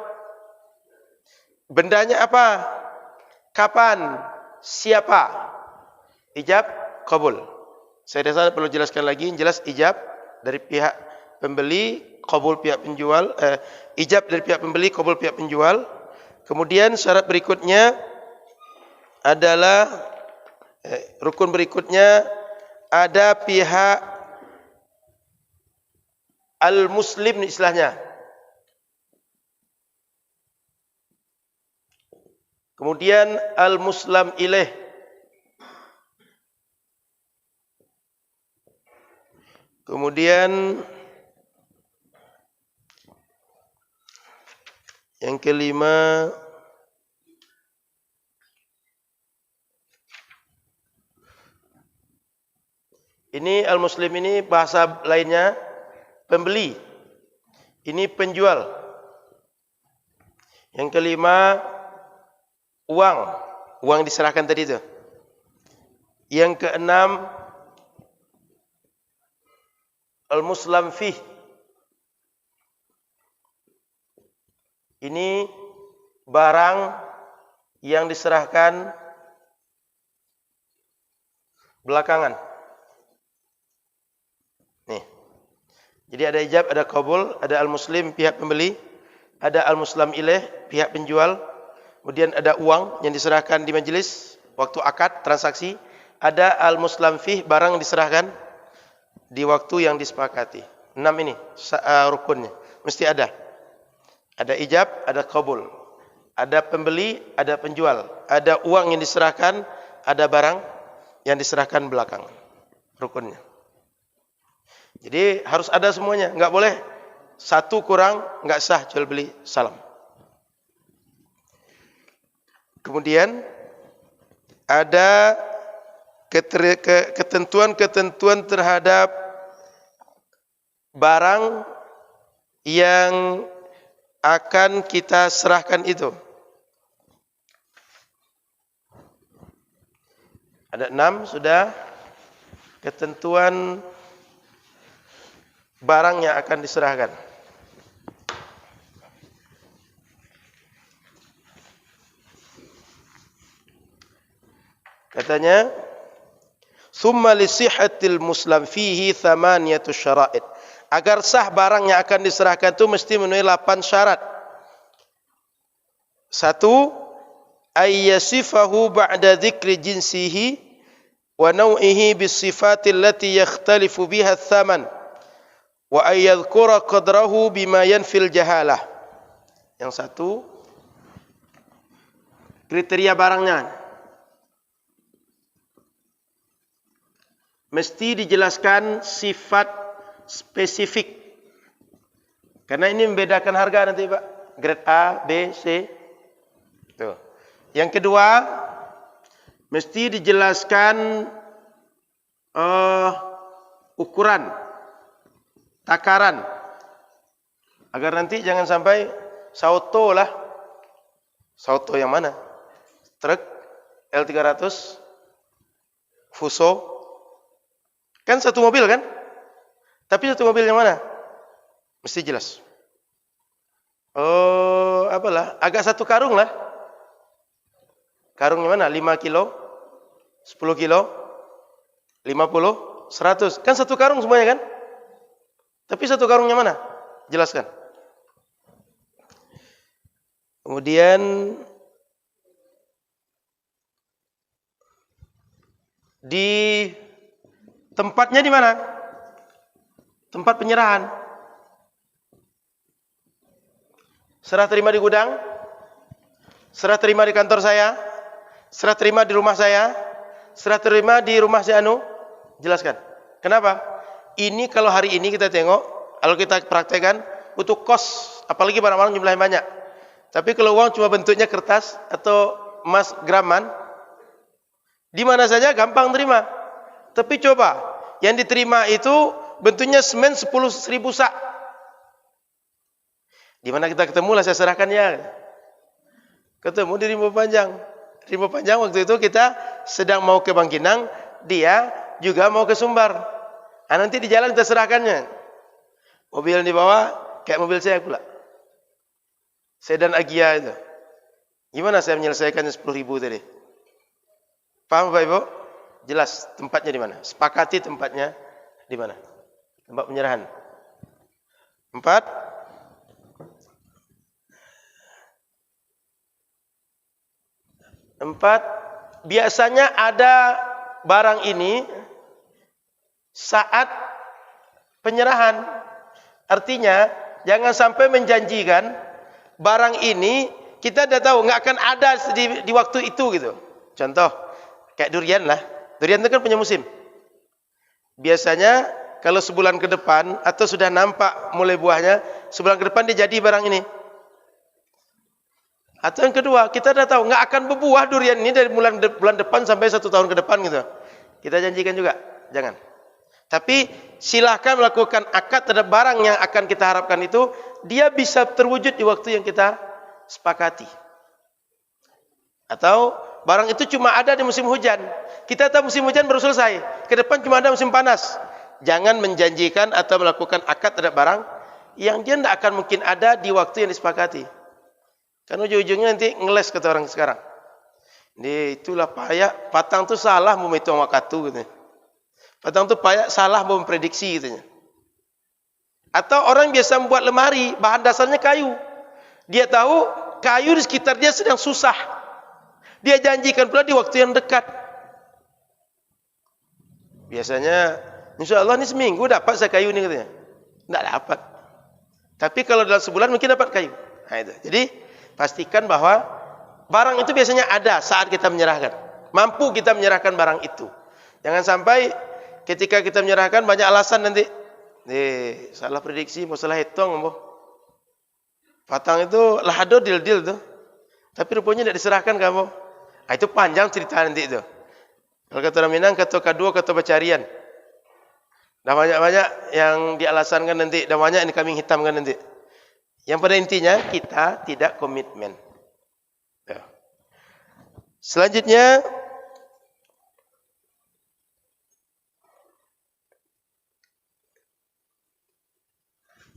Bendanya apa? Kapan? Siapa? Ijab qabul. Saya rasa perlu jelaskan lagi. Jelas ijab dari pihak pembeli, qabul pihak penjual. Ijab dari pihak pembeli, qabul pihak penjual. Kemudian syarat berikutnya adalah rukun berikutnya ada pihak al-muslim istilahnya. Kemudian al-muslam ilaih. Kemudian yang kelima ini al-muslim ini bahasa lainnya pembeli. Ini penjual. Yang kelima uang. Uang diserahkan tadi itu. Yang keenam al-muslam fih. Ini barang yang diserahkan belakangan. Nih. Jadi ada ijab, ada qabul, ada al-muslim pihak pembeli, ada al-muslam ilaih pihak penjual, kemudian ada uang yang diserahkan di majelis waktu akad transaksi, ada al-muslam fih barang yang diserahkan di waktu yang disepakati. 6 ini rukunnya mesti ada. Ada ijab, ada qabul, ada pembeli, ada penjual, ada uang yang diserahkan, ada barang yang diserahkan belakangan. Rukunnya. Jadi harus ada semuanya, enggak boleh satu kurang, enggak sah jual beli salam. Kemudian ada ketentuan-ketentuan terhadap barang yang akan kita serahkan itu. Ada 6 sudah ketentuan barang yang akan diserahkan. Katanya, "Tsumma li sihhatil muslim fihi thamaniyatu syara'id." Agar sah barang yang akan diserahkan itu mesti memenuhi 8 syarat. 1, ay yasifahu ba'da dzikri jinsihi wa naw'ihi bis sifatil lati yakhtalifu biha ats-tsaman wa ay yadhkura qadrahu bima yanfil jahalah. Yang satu, kriteria barangnya mesti dijelaskan sifat spesifik. Karena ini membedakan harga nanti, Pak. Grade A, B, C. Tuh. Yang kedua, mesti dijelaskan ukuran, takaran. Agar nanti jangan sampai Sauto lah. Sauto yang mana? Truk L300 Fuso. Kan satu mobil kan? Tapi satu mobil yang mana? Mesti jelas. Apalah, agak satu karung lah. Karungnya mana? 5 kilo, 10 kilo, 50, 100. Kan satu karung semuanya kan? Tapi satu karungnya mana? Jelaskan. Kemudian di tempatnya di mana? Tempat penyerahan. Serah terima di gudang, serah terima di kantor saya, serah terima di rumah saya, serah terima di rumah si Anu. Jelaskan. Kenapa? Ini kalau hari ini kita tengok, kalau kita praktekkan butuh kos, apalagi barang-barang jumlahnya banyak. Tapi kalau uang cuma bentuknya kertas atau emas graman, di mana saja gampang terima. Tapi coba, yang diterima itu bentuknya semen 10.000 sak. Di mana kita ketemu lah saya serahkan ya. Ketemu di Rimbo Panjang. Rimbo Panjang waktu itu kita sedang mau ke Bangkinang, dia juga mau ke Sumbar. Nanti di jalan kita serahkannya. Mobil yang dibawa kayak mobil saya pula. Sedan Agia itu. Gimana saya menyelesaikannya 10.000 tadi? Paham Bapak Ibu? Jelas tempatnya di mana? Sepakati tempatnya di mana? Tempat penyerahan. 4. Biasanya ada barang ini saat penyerahan. Artinya jangan sampai menjanjikan barang ini kita dah tahu nggak akan ada di waktu itu gitu. Contoh kayak durian lah. Durian itu kan punya musim. Biasanya kalau sebulan ke depan atau sudah nampak mulai buahnya, sebulan ke depan dia jadi barang ini. Atau yang kedua, kita dah tahu nggak akan berbuah durian ini dari bulan depan sampai 1 tahun ke depan gitu. Kita janjikan juga, jangan. Tapi silahkan melakukan akad terhadap barang yang akan kita harapkan itu, dia bisa terwujud di waktu yang kita sepakati. Atau barang itu cuma ada di musim hujan. Kita tahu musim hujan baru selesai. Ke depan cuma ada musim panas. Jangan menjanjikan atau melakukan akad terhadap barang yang dia tidak akan mungkin ada di waktu yang disepakati. Kan ujung-ujungnya nanti ngeles kata orang sekarang. Itulah payah, Patang tu salah mau menghitung waktu gitu. Patang tu payah salah mau memprediksi gitu. Atau orang biasa membuat lemari, bahan dasarnya kayu. Dia tahu kayu di sekitar dia sedang susah. Dia janjikan pula di waktu yang dekat. Biasanya, insya Allah ini seminggu dapat saya kayu ini katanya. Tidak dapat. Tapi kalau dalam sebulan mungkin dapat kayu. Nah, itu. Jadi pastikan bahwa barang itu biasanya ada saat kita menyerahkan. Mampu kita menyerahkan barang itu. Jangan sampai ketika kita menyerahkan banyak alasan nanti. Salah prediksi, mau salah hitung. Patang itu lahado dil-dil tuh. Tapi rupanya tidak diserahkan kamu. Nah, itu panjang cerita nanti itu. Kalau kata orang Minang, kata kedua, kata bacarian. Dah banyak-banyak yang dialasankan nanti. Dah banyak yang kambing hitam kan nanti. Yang pada intinya kita tidak komitmen. Ya. Selanjutnya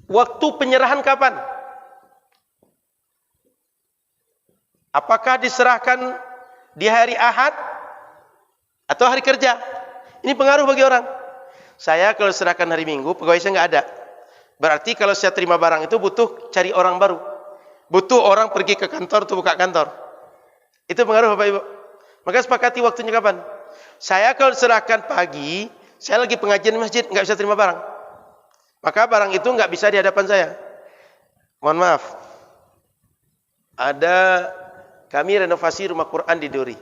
waktu penyerahan kapan? Apakah diserahkan di hari Ahad atau hari kerja? Ini pengaruh bagi orang. Saya kalau serahkan hari Minggu, pegawai saya nggak ada. Berarti kalau saya terima barang itu butuh cari orang baru. Butuh orang pergi ke kantor untuk buka kantor. Itu pengaruh Bapak Ibu. Maka sepakati waktunya kapan? Saya kalau serahkan pagi, saya lagi pengajian di masjid, nggak bisa terima barang. Maka barang itu nggak bisa di hadapan saya. Mohon maaf. Ada kami renovasi rumah Quran di Duri.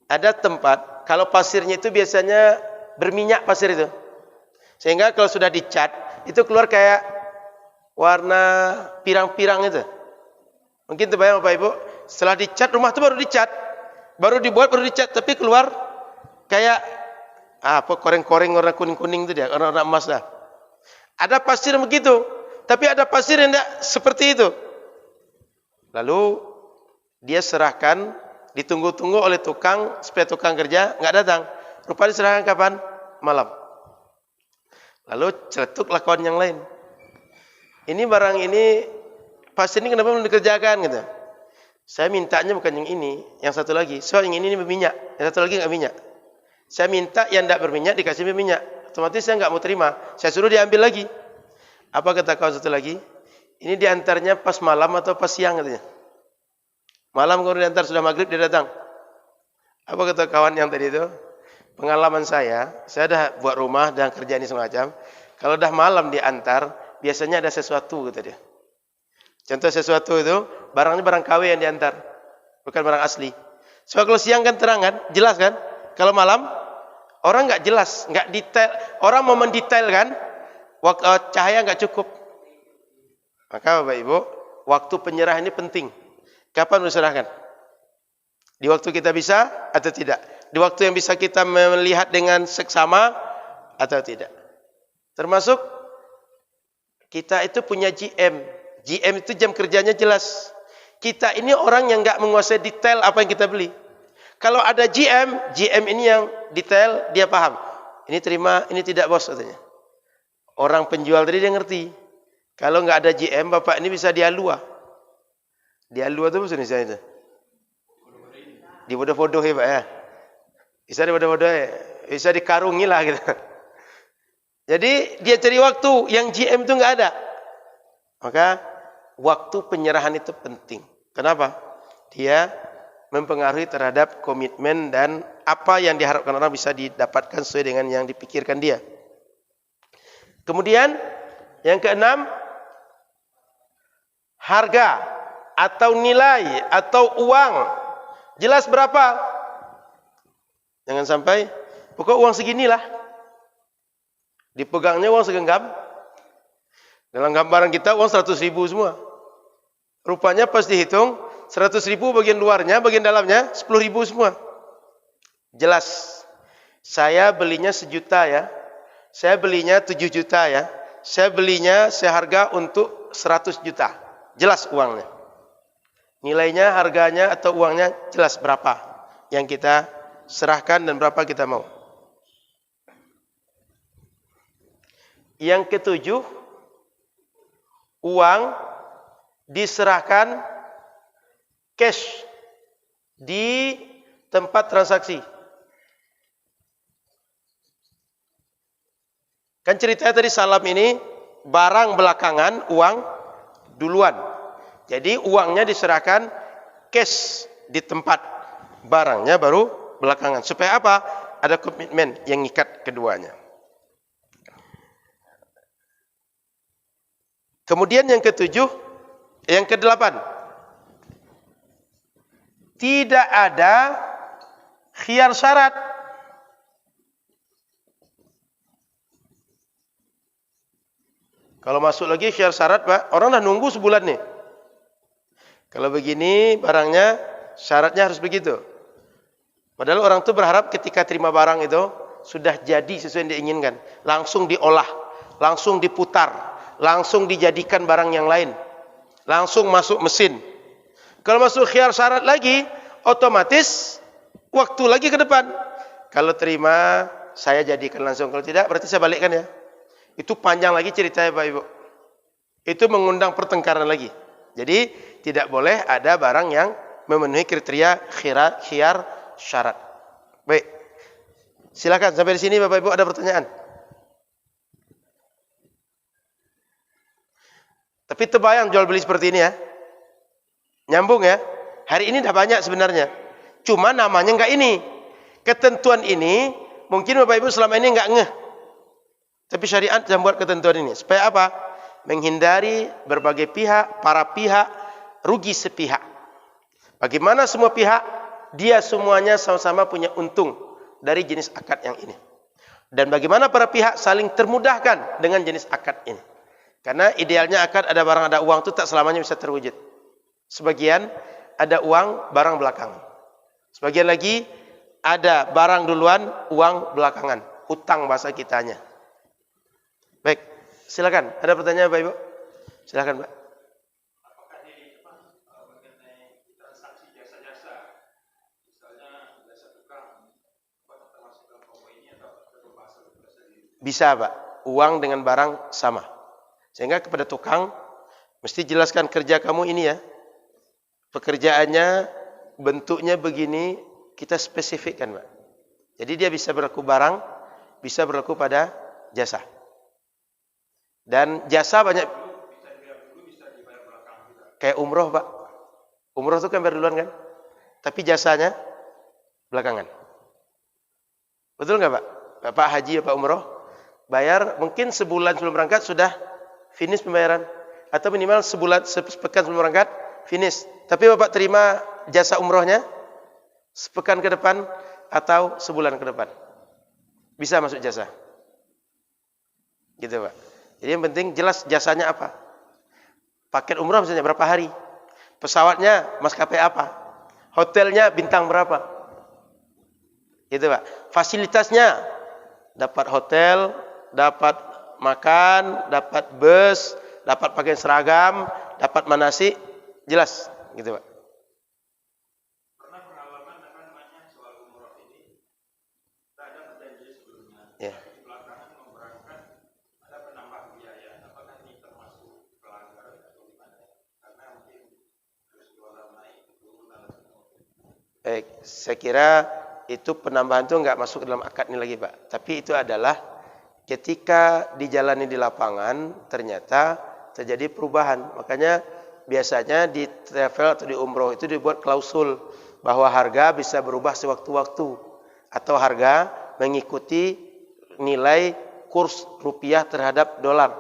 Ada tempat, kalau pasirnya itu biasanya berminyak pasir itu. Sehingga kalau sudah dicat, itu keluar kayak warna pirang-pirang itu. Mungkin terbayang Bapak Ibu, setelah dicat, rumah itu baru dicat. Baru dibuat, baru dicat, tapi keluar kayak apa koreng-koreng warna kuning-kuning itu dia, warna emas dah. Ada pasir yang begitu, tapi ada pasir yang tidak seperti itu. Lalu dia serahkan, ditunggu-tunggu oleh tukang, supaya tukang kerja nggak datang. Rupanya diserahkan kapan? Malam. Lalu celetuklah kawan yang lain. Ini barang ini, pasir ini kenapa belum dikerjakan gitu. Saya mintanya bukan yang ini, yang satu lagi. So yang ini berminyak, yang satu lagi nggak minyak. Saya minta yang tidak berminyak dikasih berminyak. Otomatis saya nggak mau terima. Saya suruh diambil lagi. Apa kata kawan satu lagi? Ini diantarnya pas malam atau pas siang katanya. Malam kalau diantar sudah maghrib dia datang. Apa kata kawan yang tadi itu? Pengalaman saya dah buat rumah dan kerja ini semacam. Kalau dah malam diantar, biasanya ada sesuatu kata dia. Contoh sesuatu itu, barangnya barang KW yang diantar. Bukan barang asli. So kalau siang kan terang kan? Jelas kan? Kalau malam, orang nggak jelas, nggak detail. Orang mau mendetailkan, cahaya nggak cukup. Maka Bapak Ibu, waktu penyerahan ini penting. Kapan diserahkan? Di waktu kita bisa atau tidak? Di waktu yang bisa kita melihat dengan seksama atau tidak? Termasuk kita itu punya GM. GM itu jam kerjanya jelas. Kita ini orang yang nggak menguasai detail apa yang kita beli. Kalau ada GM ini yang detail, dia paham. Ini terima, ini tidak bos katanya. Orang penjual tadi dia ngerti. Kalau nggak ada GM, bapak ini bisa dialua. Dialua itu maksudnya itu. Dibodoh-bodoh ya pak ya. Bisa dibodoh-bodoh ya. Bisa dikarungi lah gitu. Jadi dia cari waktu, yang GM itu nggak ada. Maka waktu penyerahan itu penting. Kenapa? Dia mempengaruhi terhadap komitmen dan apa yang diharapkan orang bisa didapatkan sesuai dengan yang dipikirkan dia. Kemudian yang keenam, harga atau nilai atau uang. Jelas berapa? Jangan sampai pokok uang seginilah. Dipegangnya uang segenggam. Dalam gambaran kita uang 100.000 semua. Rupanya pas dihitung 100.000 bagian luarnya, bagian dalamnya 10.000 semua. Jelas. Saya belinya 1 juta ya. Saya belinya 7 juta ya. Saya belinya seharga untuk 100 juta. Jelas uangnya. Nilainya, harganya atau uangnya jelas berapa yang kita serahkan dan berapa kita mau. Yang ketujuh, uang diserahkan cash di tempat transaksi. Kan ceritanya tadi salam ini barang belakangan, uang duluan. Jadi uangnya diserahkan cash di tempat, barangnya baru belakangan. Supaya apa? Ada komitmen yang ngikat keduanya. Kemudian yang ketujuh, yang kedelapan, tidak ada khiyar syarat. Kalau masuk lagi khiyar syarat, Pak, orang dah nunggu sebulan nih. Kalau begini barangnya syaratnya harus begitu. Padahal orang tuh berharap ketika terima barang itu sudah jadi sesuai yang diinginkan, langsung diolah, langsung diputar, langsung dijadikan barang yang lain, langsung masuk mesin. Kalau masuk khiyar syarat lagi, otomatis waktu lagi ke depan. Kalau terima, saya jadikan langsung. Kalau tidak, berarti saya balikkan ya. Itu panjang lagi ceritanya Pak Ibu. Itu mengundang pertengkaran lagi. Jadi tidak boleh ada barang yang memenuhi kriteria khiyar syarat. Baik. Silakan sampai di sini Bapak Ibu ada pertanyaan. Tapi terbayang jual beli seperti ini ya. Nyambung ya. Hari ini dah banyak sebenarnya. Cuma namanya enggak ini. Ketentuan ini mungkin Bapak Ibu selama ini enggak ngeh. Tapi syariat yang buat ketentuan ini. Supaya apa? Menghindari berbagai pihak, para pihak, rugi sepihak. Bagaimana semua pihak, dia semuanya sama-sama punya untung dari jenis akad yang ini. Dan bagaimana para pihak saling termudahkan dengan jenis akad ini. Karena idealnya akad ada barang ada uang itu tak selamanya bisa terwujud. Sebagian ada uang, barang belakangan. Sebagian lagi ada barang duluan, uang belakangan. Hutang bahasa kitanya. Baik, silakan. Ada pertanyaan Bapak Ibu? Silakan Pak. Apakah ini mengenai transaksi jasa-jasa, misalnya jasa tukang, apakah termasuk dalam kelompok ini atau bahasa sendiri? Bisa Pak, uang dengan barang sama. Sehingga kepada tukang, mesti jelaskan kerja kamu ini ya. Pekerjaannya, bentuknya begini, kita spesifikkan Pak. Jadi dia bisa berlaku barang, bisa berlaku pada jasa. Dan jasa banyak. Bisa dibayar dulu, bisa dibayar belakang juga. Kayak umroh Pak. Umroh itu kan bayar duluan kan? Tapi jasanya belakangan. Betul nggak Pak? Bapak haji, Bapak umroh, bayar mungkin sebulan sebelum berangkat sudah finish pembayaran. Atau minimal sepekan sebelum berangkat, finish. Tapi Bapak terima jasa umrohnya sepekan ke depan atau sebulan ke depan. Bisa masuk jasa. Gitu Pak. Jadi yang penting jelas jasanya apa. Paket umroh misalnya berapa hari. Pesawatnya maskapai apa. Hotelnya bintang berapa. Gitu Pak. Fasilitasnya dapat hotel, dapat makan, dapat bus, dapat pakaian seragam, dapat manasik, jelas gitu Pak. Pernah pengalaman soal umroh ini, kita ada perjanjian sebelumnya. Ya. Di belakangan mau berangkat ada penambah biaya. Apakah ini termasuk pelanggaran atau gimana? Karena mungkin harus dolar naik, turun atau Baik, saya kira itu penambahan itu enggak masuk dalam akad ini lagi Pak. Tapi itu adalah ketika dijalani di lapangan ternyata terjadi perubahan. Makanya biasanya di travel atau di umroh itu dibuat klausul bahwa harga bisa berubah sewaktu-waktu atau harga mengikuti nilai kurs rupiah terhadap dolar.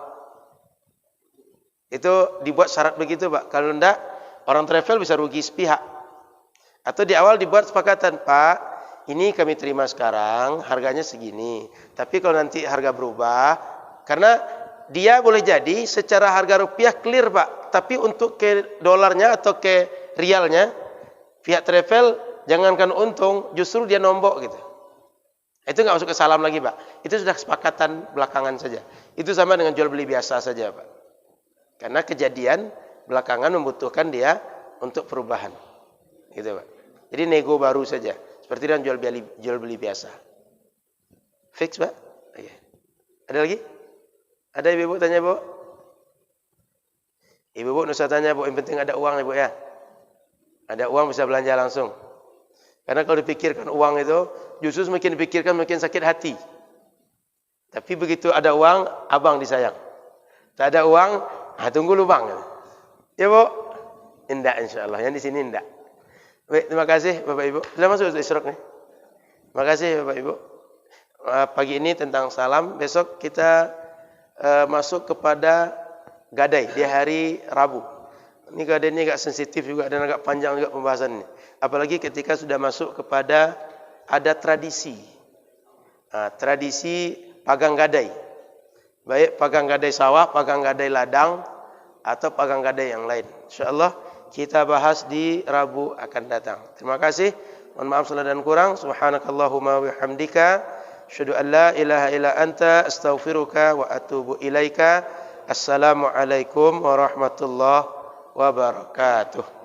Itu dibuat syarat begitu Pak. Kalau enggak, orang travel bisa rugi sepihak. Atau di awal dibuat sepakatan, Pak, ini kami terima sekarang, harganya segini. Tapi kalau nanti harga berubah, karena dia boleh jadi secara harga rupiah clear Pak. Tapi untuk ke dolarnya atau ke rialnya, pihak travel jangankan untung, justru dia nombok gitu. Itu nggak masuk ke salam lagi Pak. Itu sudah kesepakatan belakangan saja. Itu sama dengan jual beli biasa saja Pak. Karena kejadian belakangan membutuhkan dia untuk perubahan. Gitu Pak. Jadi nego baru saja. Seperti dengan jual beli biasa. Fix Pak? Oke. Ada lagi? Ada ibu-ibu tanya Bu? Ibu-ibu nusa tanya Bu, yang penting ada uang ya Bu ya. Ada uang bisa belanja langsung. Karena kalau dipikirkan uang itu, justru semakin dipikirkan makin sakit hati. Tapi begitu ada uang, abang disayang. Tak ada uang, tunggu lubang. Ya Bu? Indah insyaAllah. Yang di sini indah. Baik, terima kasih Bapak Ibu. Sudah masuk isyraq nih. Terima kasih Bapak Ibu. Pagi ini tentang salam. Besok kita masuk kepada gadai di hari Rabu. Ini gadai ini agak sensitif juga dan agak panjang juga pembahasan ini. Apalagi ketika sudah masuk kepada ada tradisi. Tradisi pagang gadai. Baik pagang gadai sawah, pagang gadai ladang atau pagang gadai yang lain. InsyaAllah kita bahas di Rabu akan datang. Terima kasih. Mohon maaf salah dan kurang. Subhanakallahumma wa bihamdika asyhadu an la ilaha illa anta astaghfiruka wa atubu ilaika. Assalamualaikum warahmatullahi wabarakatuh.